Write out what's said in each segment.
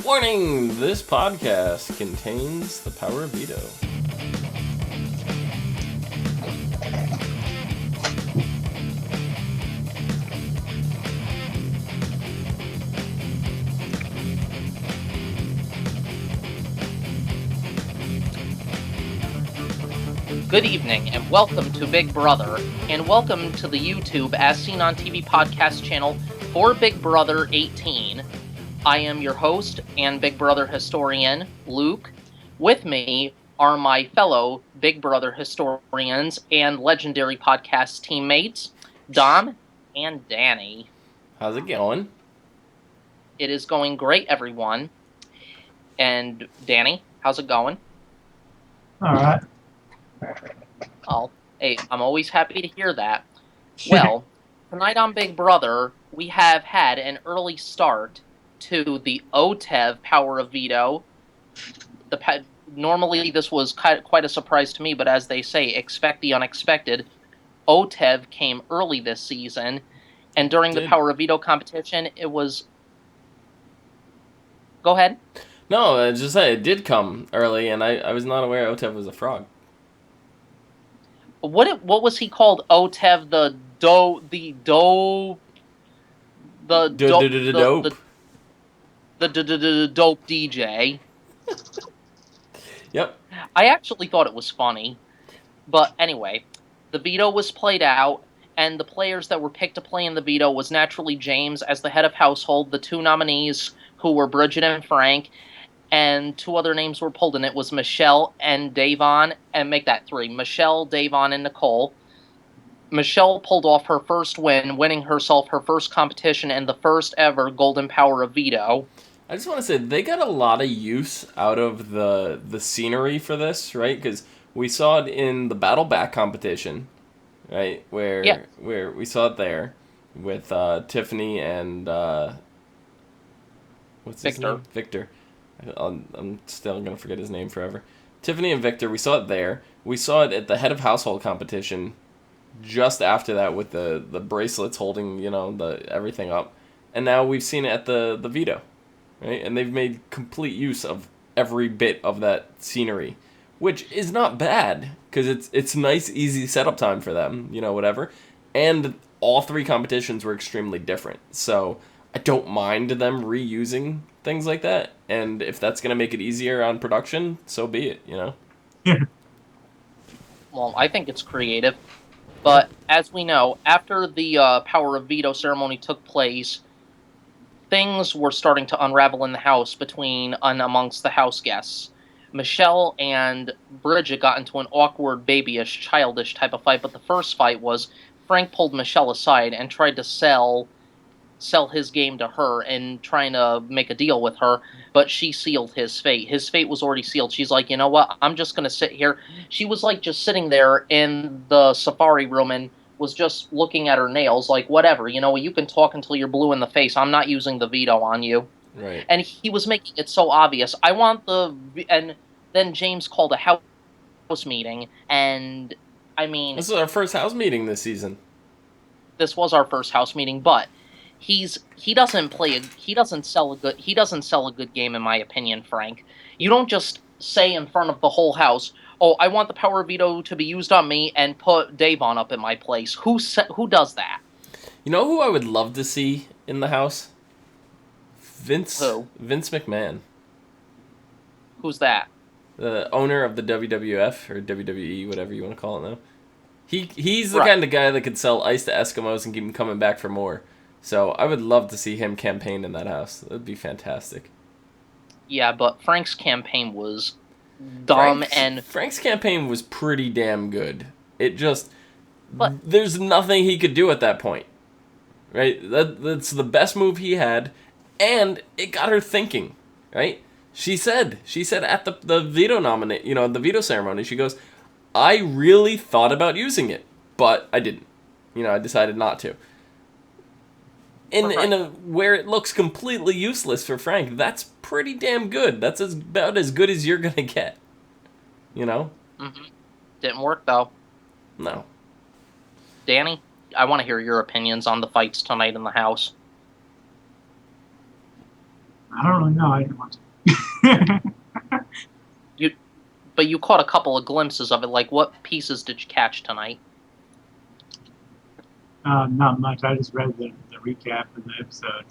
Warning! This podcast contains the power of veto. Good evening, and welcome to Big Brother, and welcome to the YouTube As Seen on TV podcast channel for Big Brother 18. I am your host and Big Brother historian, Luke. With me are my fellow Big Brother historians and legendary podcast teammates, Dom and Danny. How's it going? It is going great, everyone. And Danny, how's it going? All right. Oh, hey, I'm always happy to hear that. Well, tonight on Big Brother, we have had an early start to the OTEV Power of Veto. Normally, this was quite a surprise to me, but as they say, expect the unexpected. OTEV came early this season, and during the Power of Veto competition, it was... Go ahead. No, I just said it did come early, and I was not aware OTEV was a frog. What was he called? OTEV the dope DJ. Yep. I actually thought it was funny, but anyway, the veto was played out, and the players that were picked to play in the veto was naturally James as the head of household. The two nominees, who were Bridget and Frank, and two other names were pulled, and it was Michelle and Davon, and make that three. Michelle, Davon, and Nicole. Michelle pulled off her first win, winning herself her first competition and the first ever Golden Power of Veto. I just want to say, they got a lot of use out of the scenery for this, right? Because we saw it in the Battle Back competition, right? Where we saw it there with Tiffany and... what's his name? Victor. I'm still going to forget his name forever. Tiffany and Victor, we saw it there. We saw it at the head of household competition just after that with the bracelets holding, the everything up. And now we've seen it at the veto, right? And they've made complete use of every bit of that scenery, which is not bad because it's nice, easy setup time for them, whatever. And all three competitions were extremely different. So I don't mind them reusing things like that, and if that's going to make it easier on production, so be it, Well, I think it's creative, but as we know, after the Power of Veto ceremony took place, things were starting to unravel in the house between and amongst the house guests. Michelle and Bridget got into an awkward, babyish, childish type of fight, but the first fight was Frank pulled Michelle aside and tried to sell his game to her and trying to make a deal with her, but she sealed his fate. His fate was already sealed. She's like, you know what? I'm just going to sit here. She was like just sitting there in the safari room and was just looking at her nails like, whatever, you can talk until you're blue in the face. I'm not using the veto on you. Right. And he was making it so obvious. And then James called a house meeting, and I mean... This is our first house meeting this season. This was our first house meeting, but he doesn't sell a good game, in my opinion, Frank. You don't just say in front of the whole house, "Oh, I want the power of veto to be used on me," and put Davon up in my place. Who does that? You know who I would love to see in the house? Vince McMahon. Who's that? The owner of the WWF or WWE, whatever you want to call it now. He's the kind of guy that could sell ice to Eskimos and keep them coming back for more. So I would love to see him campaign in that house. That would be fantastic. Yeah, but Frank's campaign was dumb Frank's campaign was pretty damn good. There's nothing he could do at that point. Right? That's the best move he had, and it got her thinking, right? She said at the veto the veto ceremony, she goes, "I really thought about using it, but I didn't. I decided not to." Where it looks completely useless for Frank, that's pretty damn good. That's about as good as you're gonna get. Mm-hmm. Didn't work though. No. Danny, I want to hear your opinions on the fights tonight in the house. I don't really know. I didn't watch it. But you caught a couple of glimpses of it. Like, what pieces did you catch tonight? Not much. I just read the recap of the episode.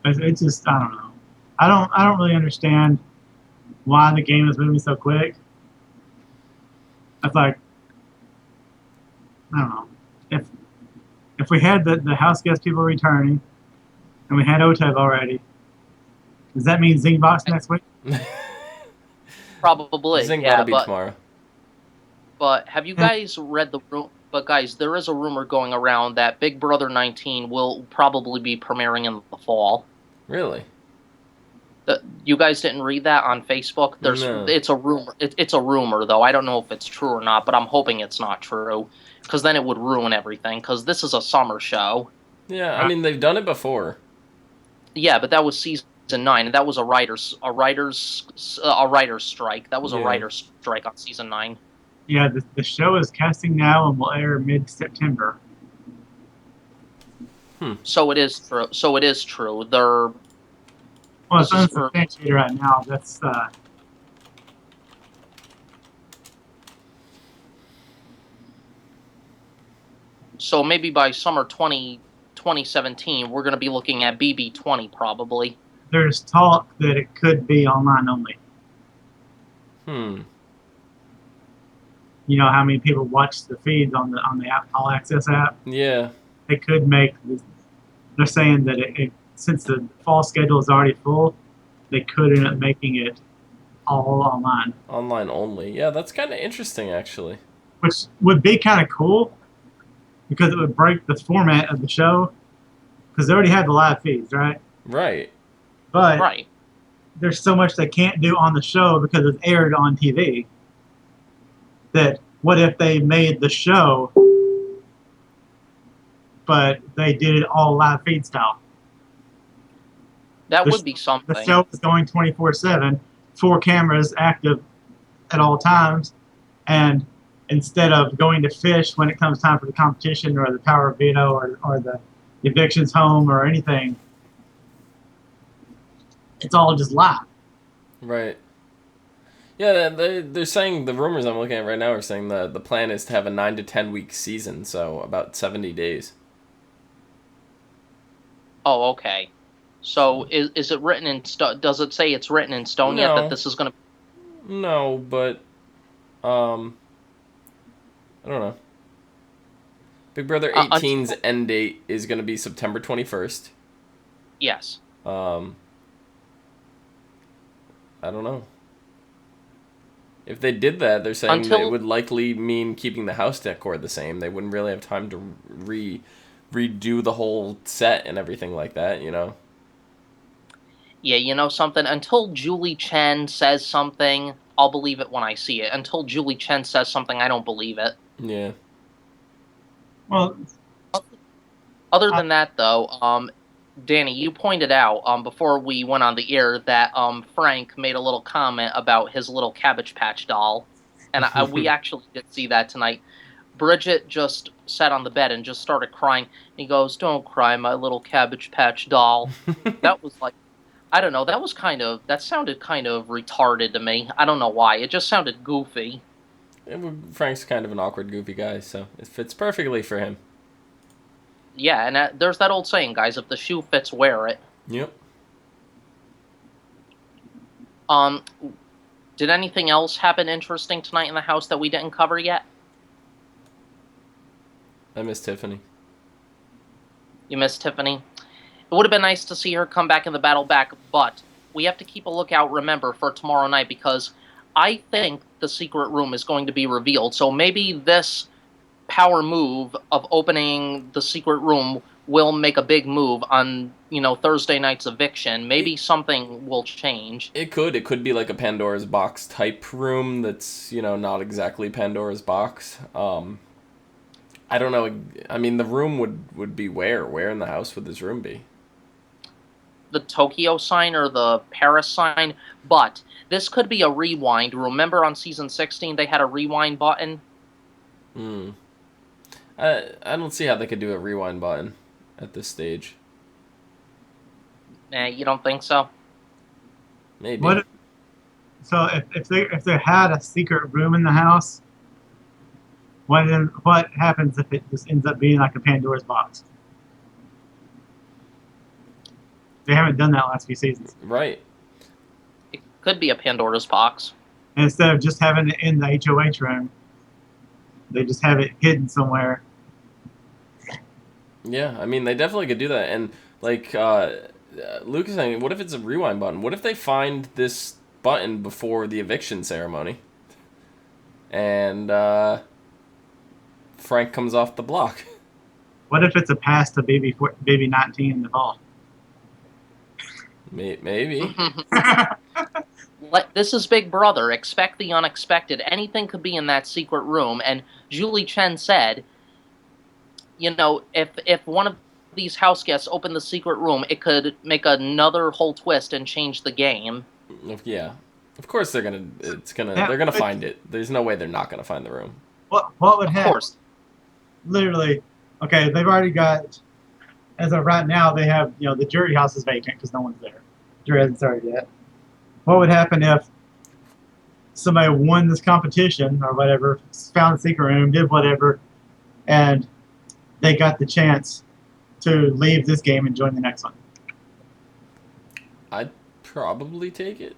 It's just I don't know. I don't really understand why the game is moving so quick. It's like I don't know. If we had the house guest people returning and we had OTEV already, does that mean Zingbox next week? Probably, Zing yeah. gotta be tomorrow. But have you guys read the room? But guys, there is a rumor going around that Big Brother 19 will probably be premiering in the fall. Really? You guys didn't read that on Facebook? No. It's a rumor. It's a rumor, though. I don't know if it's true or not, but I'm hoping it's not true, because then it would ruin everything. Because this is a summer show. Yeah, I mean they've done it before. Yeah, but that was season 9, and that was a writer's strike. That was a writer's strike on season 9. Yeah, the show is casting now and will air mid-September. So it is true. So it is true. Well, it's unsubstantiated right now. That's So maybe by summer 2017, we're going to be looking at BB20 probably. There's talk that it could be online only. You know how many people watch the feeds on the All Access app? Yeah. They could make. They're saying that since the fall schedule is already full, they could end up making it all online. Online only. Yeah, that's kind of interesting, actually. Which would be kind of cool, because it would break the format of the show. Because they already have the live feeds, right? Right. But there's so much they can't do on the show because it's aired on TV. That what if they made the show, but they did it all live feed style? That would be something. The show is going 24/7, 4 cameras active at all times, and instead of going to fish when it comes time for the competition or the power of veto or the evictions home or anything, it's all just live. Right. Yeah, they're saying, the rumors I'm looking at right now are saying the plan is to have a 9 to 10 week season, so about 70 days. Oh, okay. So is it written in stone? Does it say it's written in stone yet that this is going to... No, but I don't know. Big Brother 18's end date is going to be September 21st. Yes. I don't know. If they did that, they're saying that it would likely mean keeping the house decor the same. They wouldn't really have time to redo the whole set and everything like that, you know? Yeah, you know something? Until Julie Chen says something, I'll believe it when I see it. Until Julie Chen says something, I don't believe it. Yeah. Well, other than that, though, Danny, you pointed out before we went on the air that Frank made a little comment about his little Cabbage Patch doll, and we actually did see that tonight. Bridget just sat on the bed and just started crying. He goes, "Don't cry, my little Cabbage Patch doll." That was like, I don't know, that sounded kind of retarded to me. I don't know why. It just sounded goofy. Frank's kind of an awkward, goofy guy, so it fits perfectly for him. Yeah, and there's that old saying, guys, if the shoe fits, wear it. Yep. Did anything else happen interesting tonight in the house that we didn't cover yet? I miss Tiffany. You miss Tiffany? It would have been nice to see her come back in the battle back, but we have to keep a lookout, remember, for tomorrow night, because I think the secret room is going to be revealed, so maybe this power move of opening the secret room will make a big move on, Thursday night's eviction. Maybe something will change. It could be like a Pandora's box type room that's, not exactly Pandora's box. I don't know. I mean, the room would be where in the house would this room be? The Tokyo sign or the Paris sign, but this could be a rewind. Remember on season 16 they had a rewind button? I don't see how they could do a rewind button at this stage. You don't think so? Maybe. So if they had a secret room in the house, what happens if it just ends up being like a Pandora's box? They haven't done that last few seasons. Right. It could be a Pandora's box. And instead of just having it in the HOH room, they just have it hidden somewhere. Yeah, I mean, they definitely could do that. And, like, Luke is saying, what if it's a rewind button? What if they find this button before the eviction ceremony? And Frank comes off the block. What if it's a pass to baby 19 in the fall? Maybe. This is Big Brother. Expect the unexpected. Anything could be in that secret room. And Julie Chen said, you know, if one of these house guests opened the secret room, it could make another whole twist and change the game. Yeah. Of course they're gonna find it. There's no way they're not gonna find the room. What would Of happen? course. Literally, okay, they've already got, as of right now, they have, the jury house is vacant because no one's there. Jury hasn't started yet. What would happen if somebody won this competition or whatever, found the secret room, did whatever, and they got the chance to leave this game and join the next one? I'd probably take it.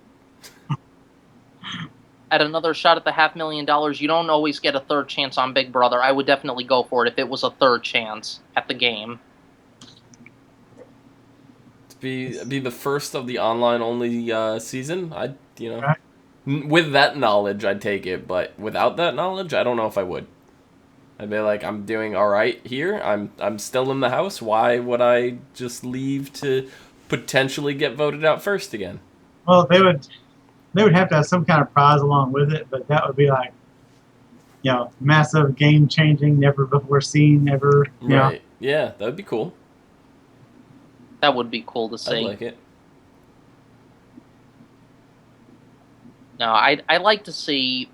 At another shot at the $500,000, you don't always get a third chance on Big Brother. I would definitely go for it if it was a third chance at the game. To be the first of the online only season, Right. with that knowledge, I'd take it. But without that knowledge, I don't know if I would. I'd be like, I'm doing all right here. I'm still in the house. Why would I just leave to potentially get voted out first again? Well, they would have to have some kind of prize along with it, but that would be like, massive, game-changing, never before seen, ever. Right. Yeah, that would be cool. That would be cool to see. I'd like it. No, I would like to see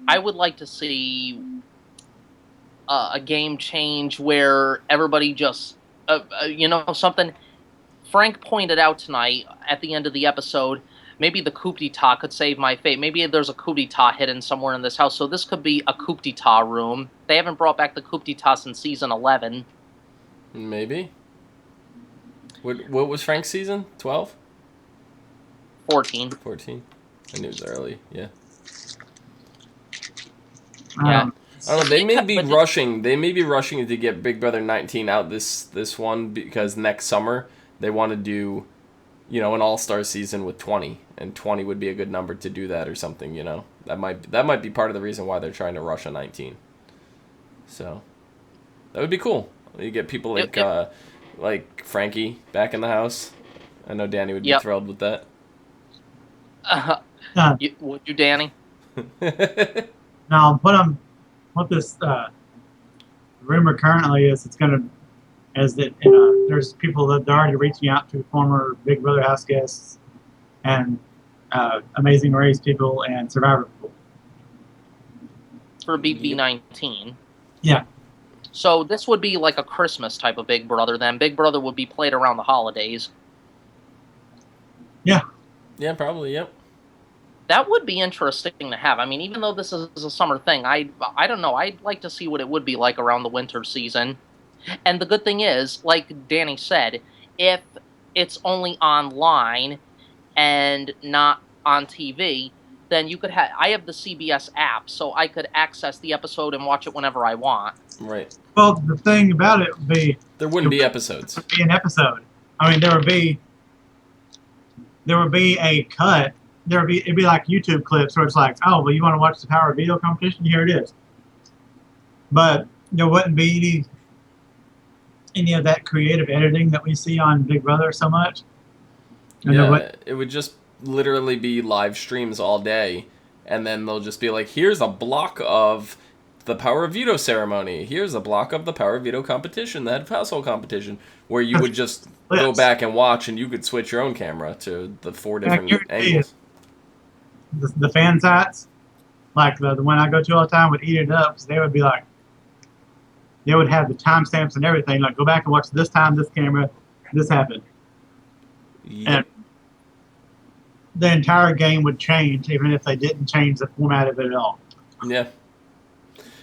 a game change where everybody just, something. Frank pointed out tonight at the end of the episode, maybe the coup d'etat could save my fate. Maybe there's a coup d'etat hidden somewhere in this house, so this could be a coup d'etat room. They haven't brought back the coup d'etat since season 11. Maybe. What was Frank's season? 12? 14. 14. I knew it was early, yeah. Yeah. I don't know, they may be rushing to get Big Brother 19 out this one because next summer they want to do, an all-star season with 20, and 20 would be a good number to do that or something, That might be part of the reason why they're trying to rush a 19. So, that would be cool. You get people like Frankie back in the house. I know Danny would be thrilled with that. Would you, Danny? Now, what this rumor currently is, there's people that are already reaching out to former Big Brother house guests and Amazing Race people and Survivor people. For BB19. Yeah. So this would be like a Christmas type of Big Brother then. Big Brother would be played around the holidays. Yeah. Yeah, probably, yep. That would be interesting to have. I mean, even though this is a summer thing, I don't know. I'd like to see what it would be like around the winter season. And the good thing is, like Danny said, if it's only online and not on TV, then you could I have the CBS app, so I could access the episode and watch it whenever I want. Right. Well, the thing about it would be there wouldn't be episodes. There would be an episode. I mean, there would be a cut. It'd be like YouTube clips where it's like, oh, well, you want to watch the Power Video competition? Here it is. But there wouldn't be any of that creative editing that we see on Big Brother so much. And it would just literally be live streams all day, and then they'll just be like, here's a block of the Power of Veto ceremony. Here's a block of the Power of Veto competition, that household competition, where you would just go back and watch, and you could switch your own camera to the 4 different angles. The fan sites, like the one I go to all the time, would eat it up. So they would be like, they would have the timestamps and everything. Like, go back and watch this time, this camera, this happened. Yep. the entire game would change, even if they didn't change the format of it at all. Yeah.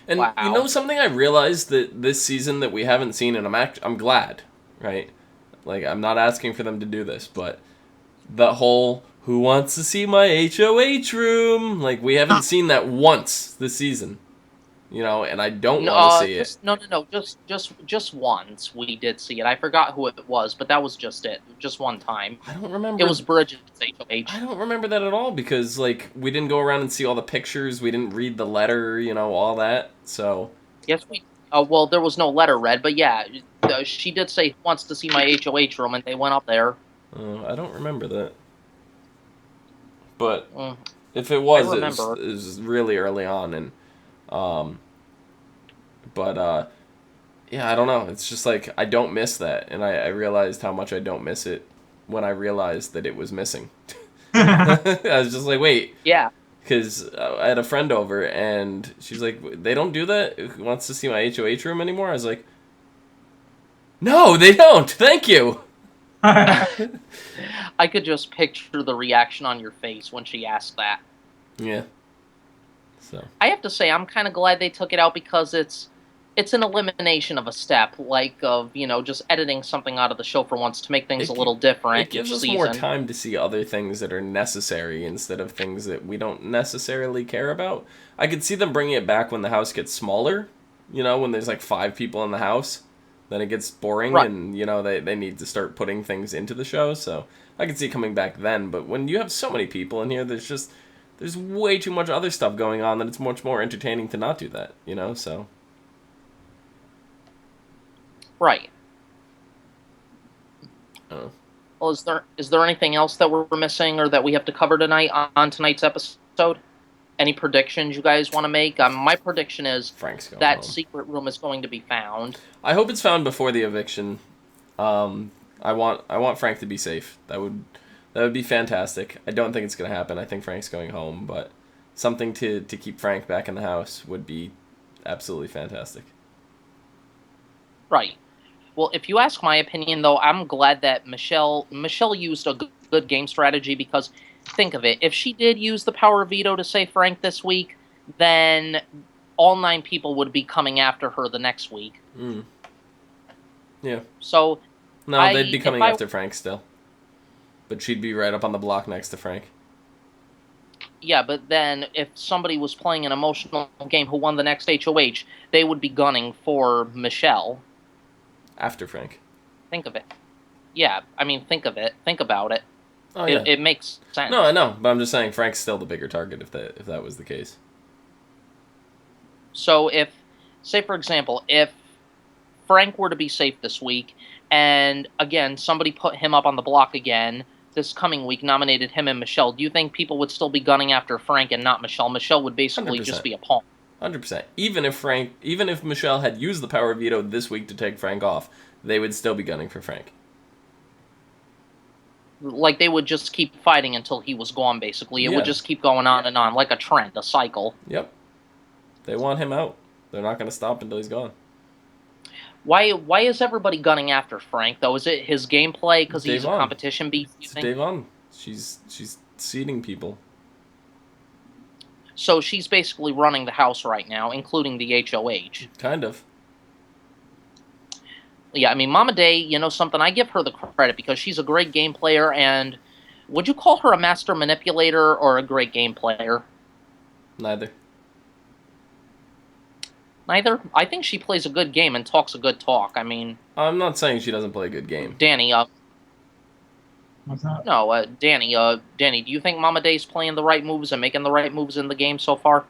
And Wow. you know something I realized that this season that we haven't seen, and I'm glad, right? Like, I'm not asking for them to do this, but the whole "Who wants to see my HOH room?" Like, we haven't seen that once this season. You know, and I don't want to see it. No. Just once we did see it. I forgot who it was, but that was just it. Just one time. I don't remember. It was Bridget's HOH. I don't remember that at all because, like, we didn't go around and see all the pictures. We didn't read the letter, you know, all that. So. Yes, we. Well, there was no letter read, but yeah, she did say wants to see my HOH room, and they went up there. I don't remember that. But if it was, it was really early on, and yeah, I don't know. It's just like I don't miss that, and I realized how much I don't miss it when I realized that it was missing. I was just like, wait. Yeah. Because I had a friend over, and she's like, they don't do that? Who wants to see my HOH room anymore? I was like, no, they don't. Thank you. I could just picture the reaction on your face when she asked that. Yeah. So I have to say, I'm kind of glad they took it out because it's an elimination of a step, like of just editing something out of the show for once to make things a little different. It gives us more time to see other things that are necessary instead of things that we don't necessarily care about. I could see them bringing it back when the house gets smaller, when there's like 5 people in the house. Then it gets boring, right. And they need to start putting things into the show. So I could see it coming back then. But when you have so many people in here, there's way too much other stuff going on that it's much more entertaining to not do that. So. Right. Well, is there anything else that we're missing or that we have to cover tonight on tonight's episode? Any predictions you guys want to make? My prediction is Frank's going that home. secret room is going to be found. I hope it's found before the eviction. I want Frank to be safe. That would be fantastic. I don't think it's going to happen. I think Frank's going home, but something to keep Frank back in the house would be absolutely fantastic. Right. Well, if you ask my opinion, though, I'm glad that Michelle used a good game strategy because, think of it, if she did use the power of veto to save Frank this week, then all 9 people would be coming after her the next week. Yeah. So, no, they'd be coming after Frank still. But she'd be right up on the block next to Frank. Yeah, but then if somebody was playing an emotional game who won the next HOH, they would be gunning for Michelle. After Frank. Think of it. Yeah, I mean, think of it. Think about it. Oh, yeah. It makes sense. No, I know, but I'm just saying Frank's still the bigger target if that was the case. So say for example, if Frank were to be safe this week, and again, somebody put him up on the block again this coming week, nominated him and Michelle, do you think people would still be gunning after Frank and not Michelle? Michelle would basically 100%. Just be a pawn. 100%. Even if Michelle had used the power of veto this week to take Frank off, they would still be gunning for Frank. Like, they would just keep fighting until he was gone, basically. It would just keep going on and on, like a trend, a cycle. Yep. They want him out. They're not going to stop until he's gone. Why is everybody gunning after Frank, though? Is it his gameplay because he's a competition beast? It's Dave on. She's seeding people. So she's basically running the house right now, including the HOH. Kind of. Yeah, I mean, Mama Day, something, I give her the credit because she's a great game player, and would you call her a master manipulator or a great game player? Neither. Neither? I think she plays a good game and talks a good talk. I mean... I'm not saying she doesn't play a good game. Danny, What's that? No, Danny, do you think Mama Day's playing the right moves and making the right moves in the game so far?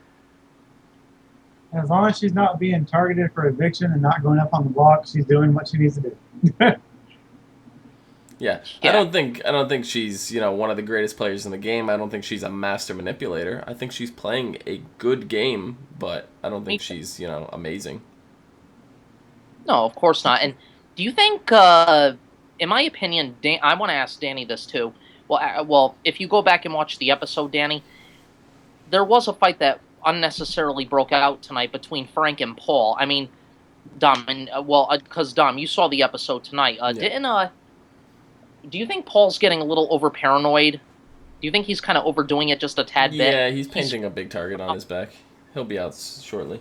As long as she's not being targeted for eviction and not going up on the block, she's doing what she needs to do. Yeah. I don't think she's, one of the greatest players in the game. I don't think she's a master manipulator. I think she's playing a good game, but I don't think she's, amazing. No, of course not. And do you think, in my opinion, I want to ask Danny this too. Well, if you go back and watch the episode, Danny, there was a fight that unnecessarily broke out tonight between Frank and Paul. I mean, Dom, and because Dom, you saw the episode tonight. Do you think Paul's getting a little over paranoid? Do you think he's kind of overdoing it just a tad bit? Yeah, he's painting a big target on his back. He'll be out shortly.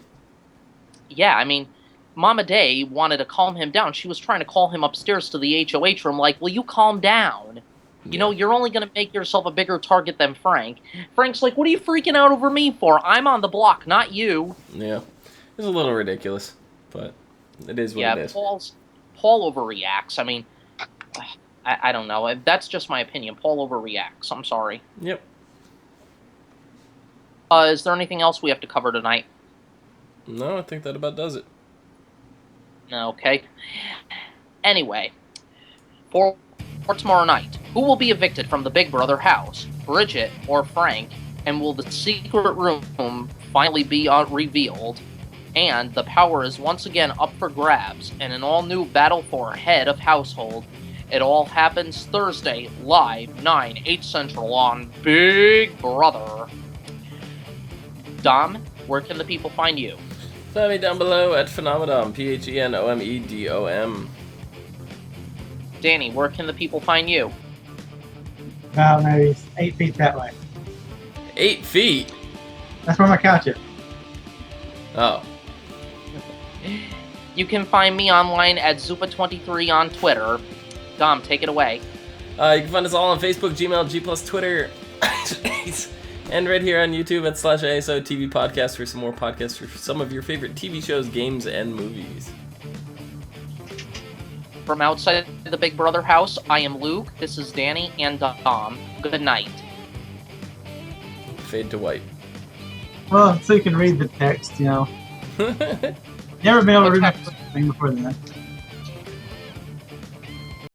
Yeah, I mean, Mama Day wanted to calm him down. She was trying to call him upstairs to the HOH room, like, will you calm down? You know, you're only going to make yourself a bigger target than Frank. Frank's like, what are you freaking out over me for? I'm on the block, not you. Yeah. It's a little ridiculous, but it is what it is. Paul overreacts. I mean, I don't know. That's just my opinion. Paul overreacts. I'm sorry. Yep. Is there anything else we have to cover tonight? No, I think that about does it. Okay. Anyway, for tomorrow night, who will be evicted from the Big Brother house? Bridget or Frank? And will the secret room finally be revealed? And the power is once again up for grabs in an all-new battle for head of household. It all happens Thursday, live, 9, 8 Central on Big Brother. Dom, where can the people find you? Find me down below at Phenomedom, PHENOMEDOM. Danny, where can the people find you? About maybe 8 feet that way. 8 feet? That's where my couch is. Oh. You can find me online at Zupa23 on Twitter. Dom, take it away. You can find us all on Facebook, Gmail, G+, Twitter, and right here on YouTube at /ASO TV Podcast for some more podcasts for some of your favorite TV shows, games, and movies. From outside the Big Brother house, I am Luke, this is Danny, and Dom. Good night. Fade to white. Well, so you can read the text, you know. Never been able to read my thing before that.